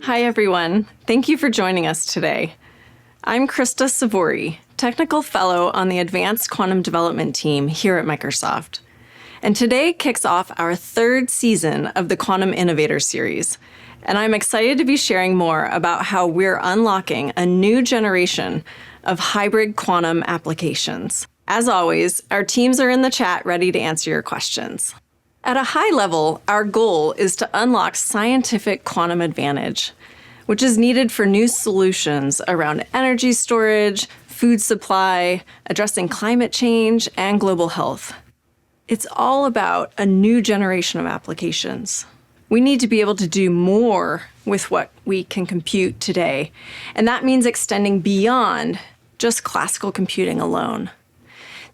Hi, everyone. Thank you for joining us today. I'm Krista Savori, Technical Fellow on the Advanced Quantum Development team here at Microsoft. And today kicks off our third season of the Quantum Innovator Series. And I'm excited to be sharing more about how we're unlocking a new generation of hybrid quantum applications. As always, our teams are in the chat ready to answer your questions. At a high level, our goal is to unlock scientific quantum advantage, which is needed for new solutions around energy storage, food supply, addressing climate change, and global health. It's all about a new generation of applications. We need to be able to do more with what we can compute today, and that means extending beyond just classical computing alone.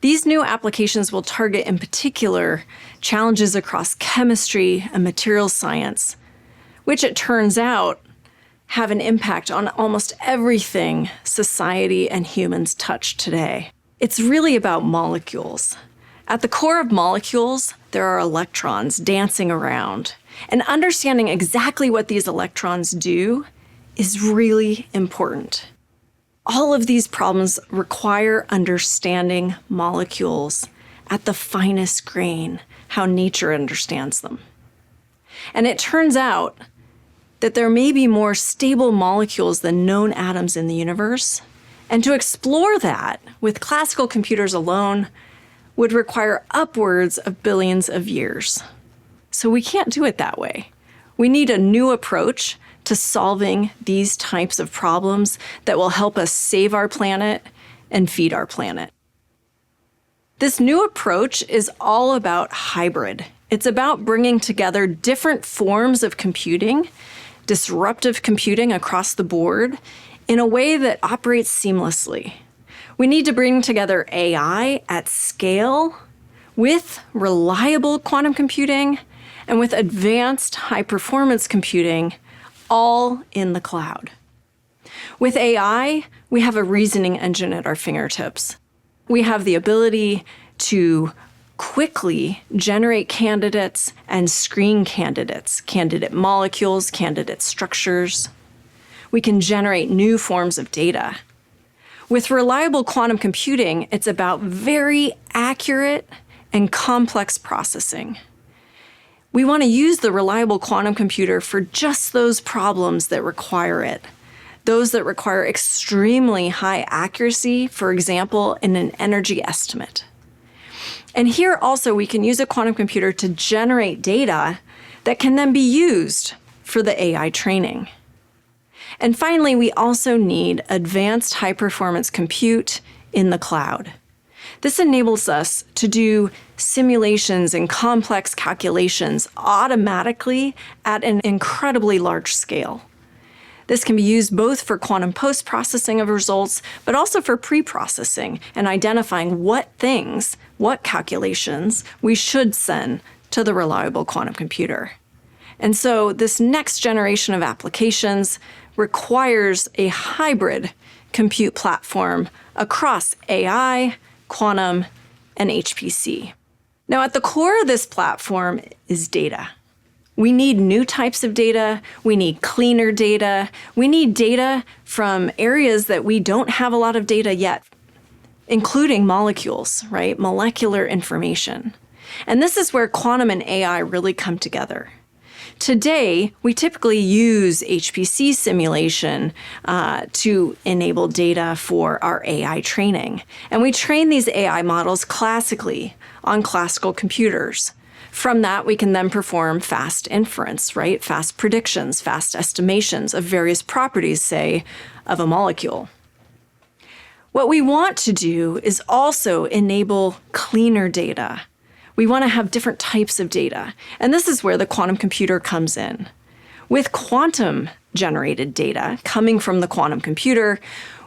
These new applications will target, in particular, challenges across chemistry and materials science, which it turns out have an impact on almost everything society and humans touch today. It's really about molecules. At the core of molecules, there are electrons dancing around, and understanding exactly what these electrons do is really important. All of these problems require understanding molecules at the finest grain, how nature understands them. And it turns out that there may be more stable molecules than known atoms in the universe. And to explore that with classical computers alone would require upwards of billions of years. So we can't do it that way. We need a new approach to solving these types of problems that will help us save our planet and feed our planet. This new approach is all about hybrid. It's about bringing together different forms of computing, disruptive computing across the board, in a way that operates seamlessly. We need to bring together AI at scale with reliable quantum computing and with advanced high-performance computing, all in the cloud. With AI, we have a reasoning engine at our fingertips. We have the ability to quickly generate candidates and screen candidates, candidate molecules, candidate structures. We can generate new forms of data. With reliable quantum computing, it's about very accurate and complex processing. We want to use the reliable quantum computer for just those problems that require it. Those that require extremely high accuracy, for example, in an energy estimate. And here also we can use a quantum computer to generate data that can then be used for the AI training. And finally, we also need advanced high-performance compute in the cloud. This enables us to do simulations and complex calculations automatically at an incredibly large scale. This can be used both for quantum post-processing of results, but also for pre-processing and identifying what calculations we should send to the reliable quantum computer. And so this next generation of applications requires a hybrid compute platform across AI, quantum, and HPC. Now, at the core of this platform is data. We need new types of data. We need cleaner data. We need data from areas that we don't have a lot of data yet, including molecules, right? Molecular information. And this is where quantum and AI really come together. Today, we typically use HPC simulation to enable data for our AI training. And we train these AI models classically on classical computers. From that, we can then perform fast inference, right? Fast predictions, fast estimations of various properties, say, of a molecule. What we want to do is also enable cleaner data. We want to have different types of data. And this is where the quantum computer comes in. With quantum-generated data coming from the quantum computer,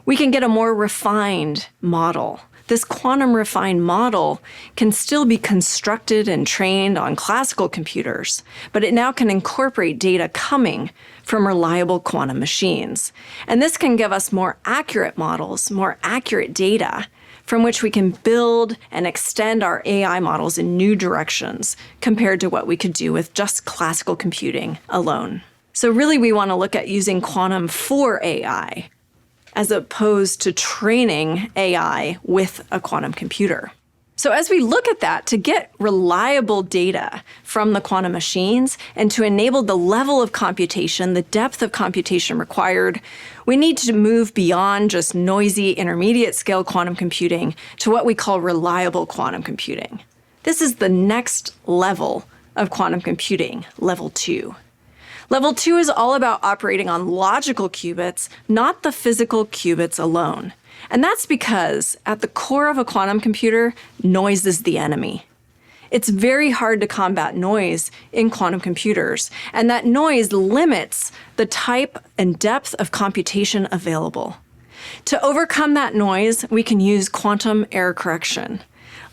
we can get a more refined model. This quantum refined model can still be constructed and trained on classical computers, but it now can incorporate data coming from reliable quantum machines. And this can give us more accurate models, more accurate data, from which we can build and extend our AI models in new directions compared to what we could do with just classical computing alone. So really, we want to look at using quantum for AI as opposed to training AI with a quantum computer. So as we look at that, to get reliable data from the quantum machines and to enable the level of computation, the depth of computation required, we need to move beyond just noisy intermediate scale quantum computing to what we call reliable quantum computing. This is the next level of quantum computing, level 2. Level 2 is all about operating on logical qubits, not the physical qubits alone. And that's because at the core of a quantum computer, noise is the enemy. It's very hard to combat noise in quantum computers, and that noise limits the type and depth of computation available. To overcome that noise, we can use quantum error correction.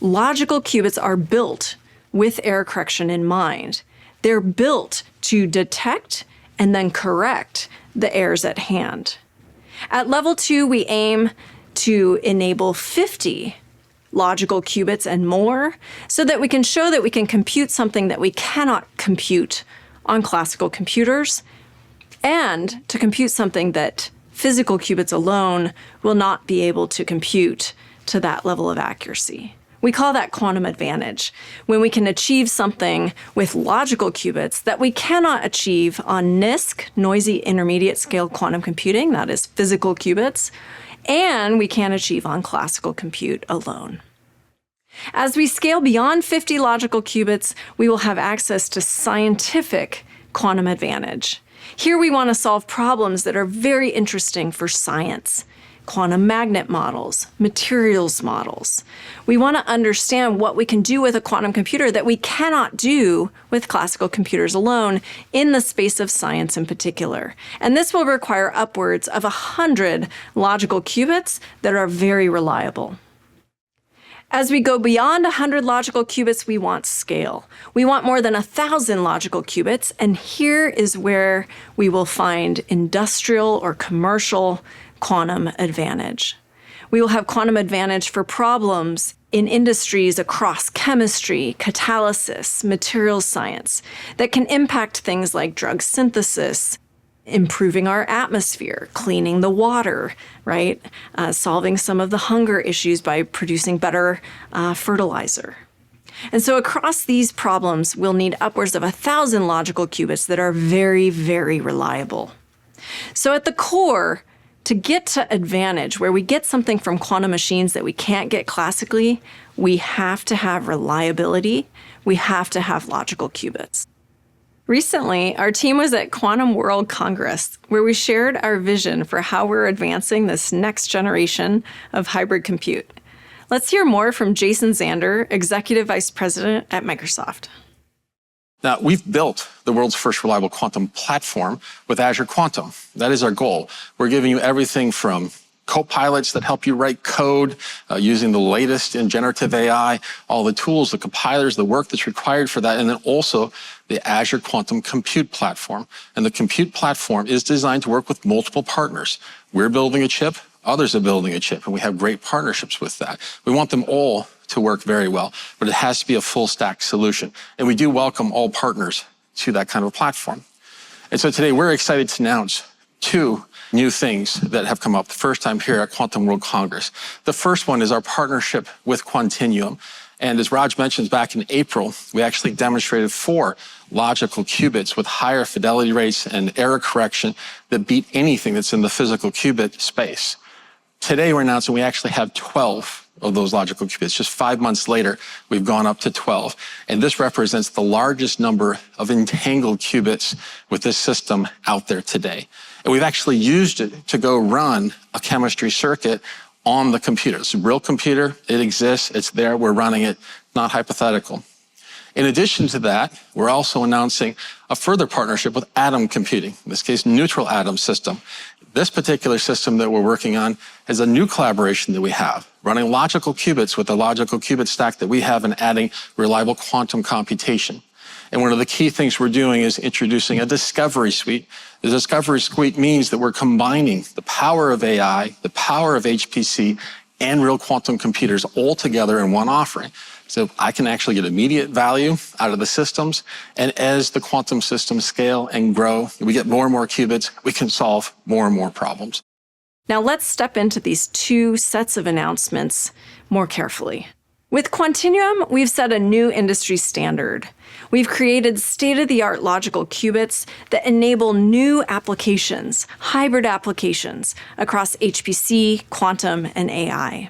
Logical qubits are built with error correction in mind. They're built to detect and then correct the errors at hand. At level 2, we aim to enable 50 logical qubits and more so that we can show that we can compute something that we cannot compute on classical computers, and to compute something that physical qubits alone will not be able to compute to that level of accuracy. We call that quantum advantage, when we can achieve something with logical qubits that we cannot achieve on NISQ, noisy intermediate scale quantum computing, that is physical qubits, and we can achieve on classical compute alone. As we scale beyond 50 logical qubits, we will have access to scientific quantum advantage. Here we want to solve problems that are very interesting for science. Quantum magnet models, materials models. We want to understand what we can do with a quantum computer that we cannot do with classical computers alone in the space of science in particular. And this will require upwards of 100 logical qubits that are very reliable. As we go beyond 100 logical qubits, we want scale. We want more than 1,000 logical qubits, and here is where we will find industrial or commercial quantum advantage. We will have quantum advantage for problems in industries across chemistry, catalysis, materials science that can impact things like drug synthesis, improving our atmosphere, cleaning the water, right? Solving some of the hunger issues by producing better fertilizer. And so across these problems, we'll need upwards of 1,000 logical qubits that are very, very reliable. So at the core, to get to advantage, where we get something from quantum machines that we can't get classically, we have to have reliability. We have to have logical qubits. Recently, our team was at Quantum World Congress, where we shared our vision for how we're advancing this next generation of hybrid compute. Let's hear more from Jason Zander, Executive Vice President at Microsoft. Now, we've built the world's first reliable quantum platform with Azure Quantum. That is our goal. We're giving you everything from co-pilots that help you write code using the latest in generative AI, all the tools, the compilers, the work that's required for that, and then also the Azure Quantum Compute Platform. And the Compute Platform is designed to work with multiple partners. We're building a chip, others are building a chip, and we have great partnerships with that. We want them all to work very well, but it has to be a full stack solution. And we do welcome all partners to that kind of a platform. And so today we're excited to announce 2 new things that have come up the first time here at Quantum World Congress. The first one is our partnership with Quantinuum. And as Raj mentioned, back in April, we actually demonstrated 4 logical qubits with higher fidelity rates and error correction that beat anything that's in the physical qubit space. Today we're announcing we actually have 12 of those logical qubits. Just 5 months later, we've gone up to 12. And this represents the largest number of entangled qubits with this system out there today. And we've actually used it to go run a chemistry circuit on the computer. It's a real computer. It exists. It's there. We're running it, not hypothetical. In addition to that, we're also announcing a further partnership with atom computing, in this case, neutral atom system. This particular system that we're working on is a new collaboration that we have, running logical qubits with the logical qubit stack that we have and adding reliable quantum computation. And one of the key things we're doing is introducing a discovery suite. The discovery suite means that we're combining the power of AI, the power of HPC, and real quantum computers all together in one offering. So I can actually get immediate value out of the systems. And as the quantum systems scale and grow, we get more and more qubits, we can solve more and more problems. Now let's step into these two sets of announcements more carefully. With Quantinuum, we've set a new industry standard. We've created state-of-the-art logical qubits that enable new applications, hybrid applications, across HPC, quantum, and AI.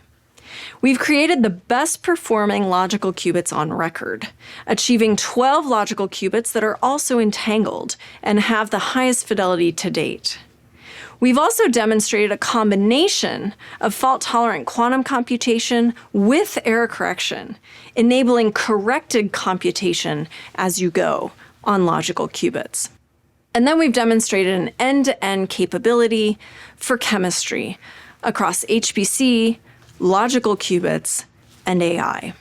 We've created the best performing logical qubits on record, achieving 12 logical qubits that are also entangled and have the highest fidelity to date. We've also demonstrated a combination of fault-tolerant quantum computation with error correction, enabling corrected computation as you go on logical qubits. And then we've demonstrated an end-to-end capability for chemistry across HPC, logical qubits, and AI.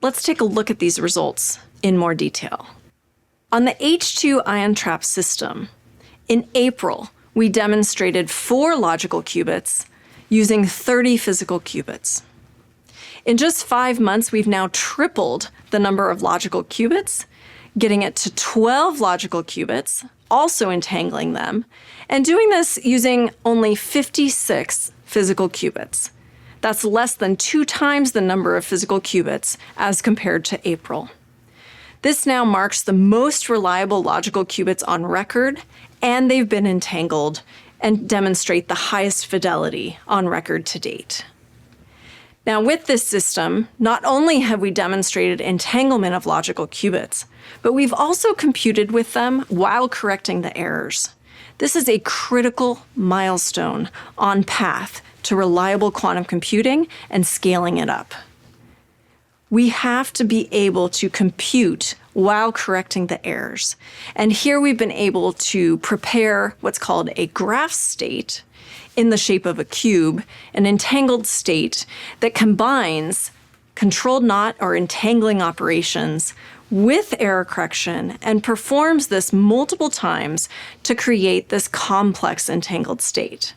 Let's take a look at these results in more detail. On the H2 ion trap system, in April, we demonstrated 4 logical qubits using 30 physical qubits. In just 5 months, we've now tripled the number of logical qubits, getting it to 12 logical qubits, also entangling them, and doing this using only 56 physical qubits. That's less than 2 times the number of physical qubits as compared to April. This now marks the most reliable logical qubits on record, and they've been entangled and demonstrate the highest fidelity on record to date. Now, with this system, not only have we demonstrated entanglement of logical qubits, but we've also computed with them while correcting the errors. This is a critical milestone on path to reliable quantum computing and scaling it up. We have to be able to compute while correcting the errors. And here we've been able to prepare what's called a graph state in the shape of a cube, an entangled state that combines controlled knot or entangling operations with error correction and performs this multiple times to create this complex entangled state.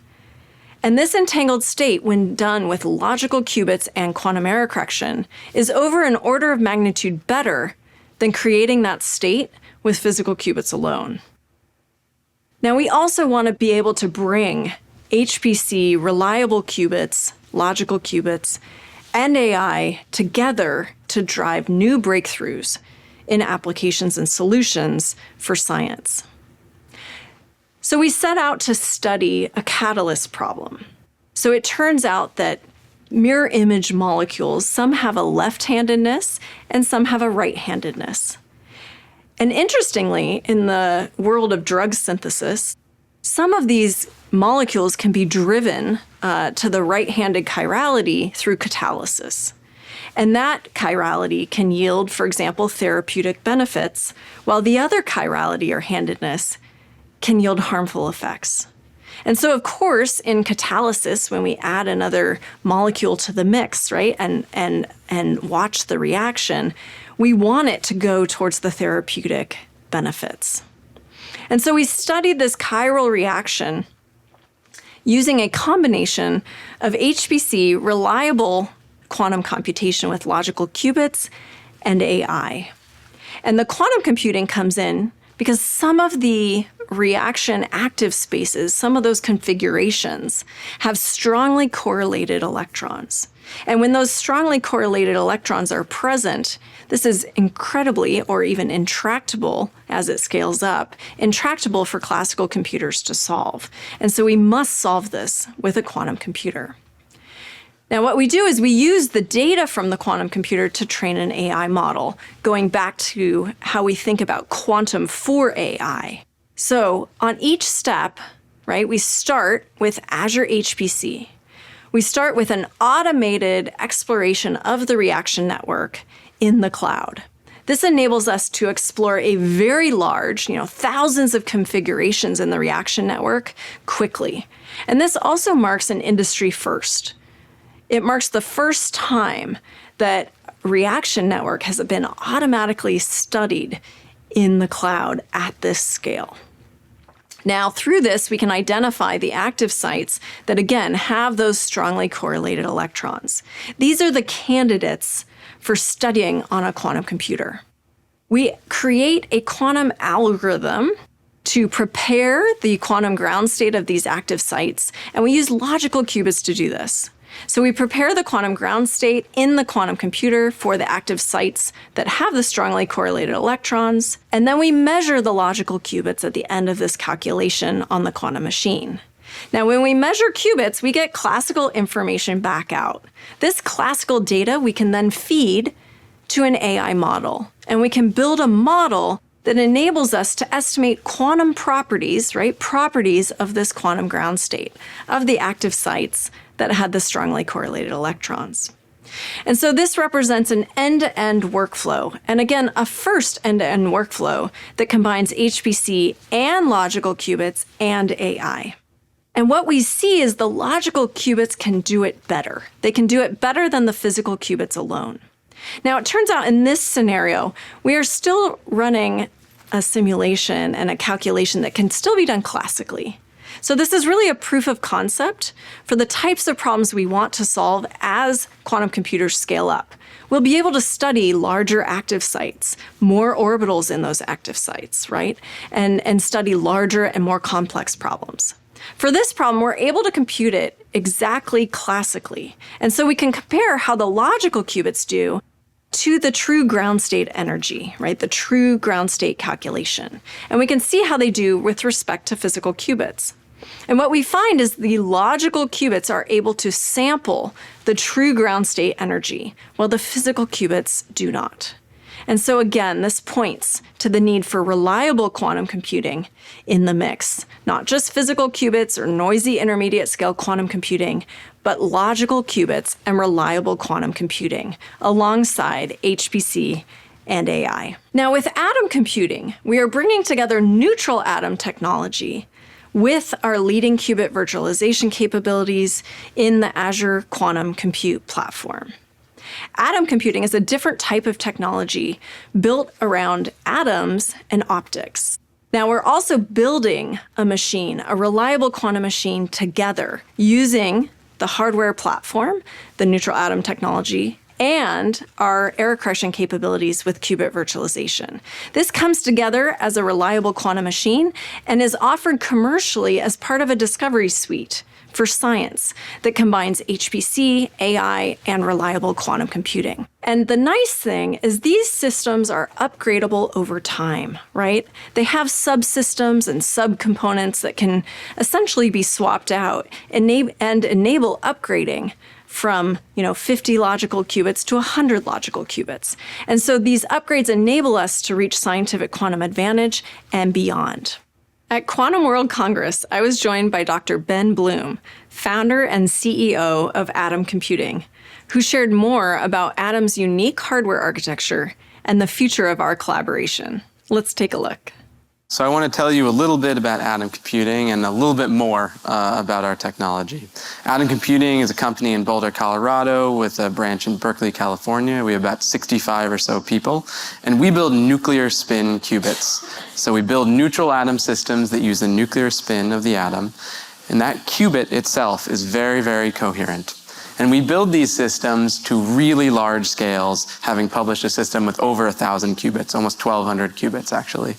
And this entangled state, when done with logical qubits and quantum error correction, is over an order of magnitude better than creating that state with physical qubits alone. Now, we also want to be able to bring HPC reliable qubits, logical qubits, and AI together to drive new breakthroughs in applications and solutions for science. So we set out to study a catalyst problem. So it turns out that mirror image molecules, some have a left-handedness and some have a right-handedness. And interestingly, in the world of drug synthesis, some of these molecules can be driven to the right-handed chirality through catalysis. And that chirality can yield, for example, therapeutic benefits, while the other chirality or handedness can yield harmful effects. And so, of course, in catalysis, when we add another molecule to the mix, right, and watch the reaction, we want it to go towards the therapeutic benefits. And so we studied this chiral reaction using a combination of HPC, reliable quantum computation with logical qubits, and AI. And the quantum computing comes in because some of the reaction active spaces, some of those configurations, have strongly correlated electrons. And when those strongly correlated electrons are present, this is incredibly, or even intractable as it scales up, intractable for classical computers to solve. And so we must solve this with a quantum computer. Now, what we do is we use the data from the quantum computer to train an AI model, going back to how we think about quantum for AI. So on each step, right, we start with Azure HPC. We start with an automated exploration of the reaction network in the cloud. This enables us to explore a very large, thousands of configurations in the reaction network quickly. And this also marks an industry first. It marks the first time that reaction network has been automatically studied in the cloud at this scale. Now, through this, we can identify the active sites that, again, have those strongly correlated electrons. These are the candidates for studying on a quantum computer. We create a quantum algorithm to prepare the quantum ground state of these active sites, and we use logical qubits to do this. So we prepare the quantum ground state in the quantum computer for the active sites that have the strongly correlated electrons, and then we measure the logical qubits at the end of this calculation on the quantum machine. Now, when we measure qubits, we get classical information back out. This classical data we can then feed to an AI model, and we can build a model that enables us to estimate quantum properties, right? Properties of this quantum ground state, of the active sites that had the strongly correlated electrons. And so this represents an end-to-end workflow, and again, a first end-to-end workflow that combines HPC and logical qubits and AI. And what we see is the logical qubits can do it better. They can do it better than the physical qubits alone. Now, it turns out in this scenario, we are still running a simulation and a calculation that can still be done classically. So this is really a proof of concept for the types of problems we want to solve as quantum computers scale up. We'll be able to study larger active sites, more orbitals in those active sites, right? And study larger and more complex problems. For this problem, we're able to compute it exactly classically. And so we can compare how the logical qubits do to the true ground state energy, right? The true ground state calculation. And we can see how they do with respect to physical qubits. And what we find is the logical qubits are able to sample the true ground state energy, while the physical qubits do not. And so again, this points to the need for reliable quantum computing in the mix, not just physical qubits or noisy intermediate scale quantum computing, but logical qubits and reliable quantum computing alongside HPC and AI. Now with atom computing, we are bringing together neutral atom technology with our leading qubit virtualization capabilities in the Azure Quantum Compute platform. Atom computing is a different type of technology built around atoms and optics. Now, we're also building a machine, a reliable quantum machine together using the hardware platform, the neutral atom technology, and our error correction capabilities with qubit virtualization. This comes together as a reliable quantum machine and is offered commercially as part of a discovery suite for science that combines HPC, AI, and reliable quantum computing. And the nice thing is these systems are upgradable over time, right? They have subsystems and subcomponents that can essentially be swapped out and enable upgrading from 50 logical qubits to 100 logical qubits. And so these upgrades enable us to reach scientific quantum advantage and beyond. At Quantum World Congress, I was joined by Dr. Ben Bloom, founder and CEO of Atom Computing, who shared more about Atom's unique hardware architecture and the future of our collaboration. Let's take a look. So I want to tell you a little bit about Atom Computing and a little bit more about our technology. Atom Computing is a company in Boulder, Colorado with a branch in Berkeley, California. We have about 65 or so people, and we build nuclear spin qubits. So we build neutral atom systems that use the nuclear spin of the atom, and that qubit itself is very, very coherent. And we build these systems to really large scales, having published a system with over 1,000 qubits, almost 1,200 qubits actually.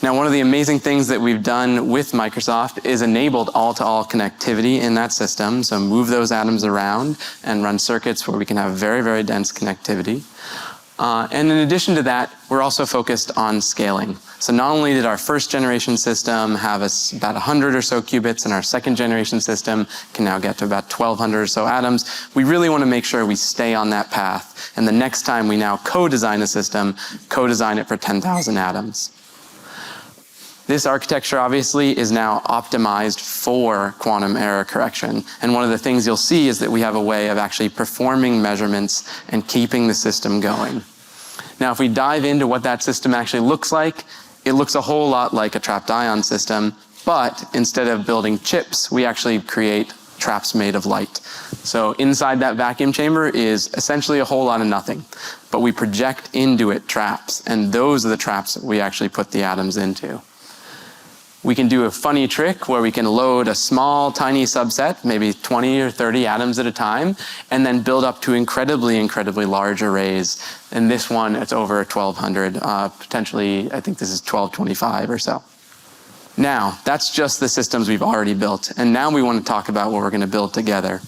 Now, one of the amazing things that we've done with Microsoft is enabled all-to-all connectivity in that system. So move those atoms around and run circuits where we can have very, very dense connectivity. And in addition to that, we're also focused on scaling. So not only did our first generation system have about 100 or so qubits, and our second generation system can now get to about 1,200 or so atoms, we really want to make sure we stay on that path. And the next time we now co-design a system, co-design it for 10,000 atoms. This architecture obviously is now optimized for quantum error correction. And one of the things you'll see is that we have a way of actually performing measurements and keeping the system going. Now, if we dive into what that system actually looks like, it looks a whole lot like a trapped ion system, but instead of building chips, we actually create traps made of light. So inside that vacuum chamber is essentially a whole lot of nothing, but we project into it traps, and those are the traps that we actually put the atoms into. We can do a funny trick where we can load a small, tiny subset, maybe 20 or 30 atoms at a time, and then build up to incredibly, incredibly large arrays. In this one, it's over 1,200, potentially, I think this is 1,225 or so. Now, that's just the systems we've already built. And now we want to talk about what we're going to build together.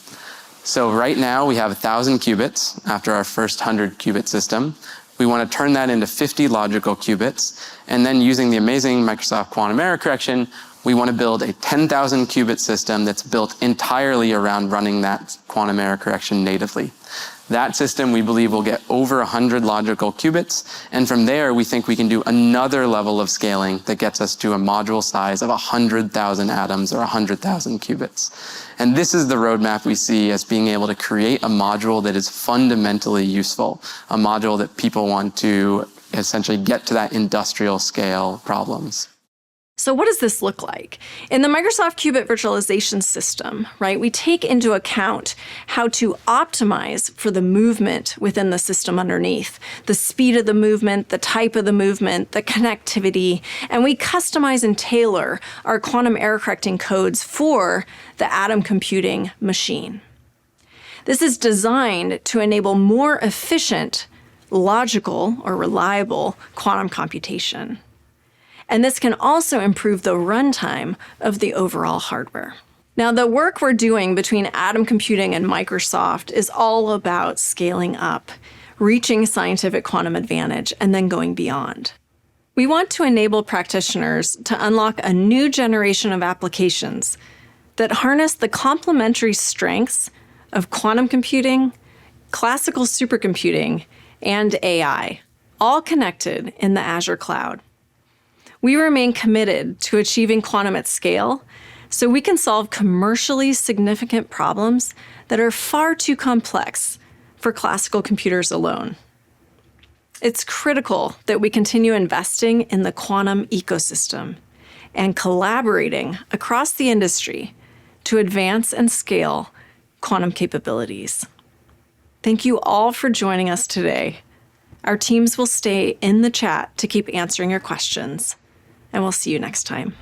So right now, we have 1,000 qubits after our first 100-qubit system. We want to turn that into 50 logical qubits. And then using the amazing Microsoft quantum error correction, we want to build a 10,000 qubit system that's built entirely around running that quantum error correction natively. That system, we believe, will get over 100 logical qubits. And from there, we think we can do another level of scaling that gets us to a module size of 100,000 atoms or 100,000 qubits. And this is the roadmap we see as being able to create a module that is fundamentally useful, a module that people want to essentially get to that industrial scale problems. So what does this look like? In the Microsoft Qubit virtualization system, right, we take into account how to optimize for the movement within the system underneath, the speed of the movement, the type of the movement, the connectivity, and we customize and tailor our quantum error correcting codes for the atom computing machine. This is designed to enable more efficient, logical, or reliable quantum computation. And this can also improve the runtime of the overall hardware. Now, the work we're doing between Atom Computing and Microsoft is all about scaling up, reaching scientific quantum advantage, and then going beyond. We want to enable practitioners to unlock a new generation of applications that harness the complementary strengths of quantum computing, classical supercomputing, and AI, all connected in the Azure cloud. We remain committed to achieving quantum at scale so we can solve commercially significant problems that are far too complex for classical computers alone. It's critical that we continue investing in the quantum ecosystem and collaborating across the industry to advance and scale quantum capabilities. Thank you all for joining us today. Our teams will stay in the chat to keep answering your questions. And we'll see you next time.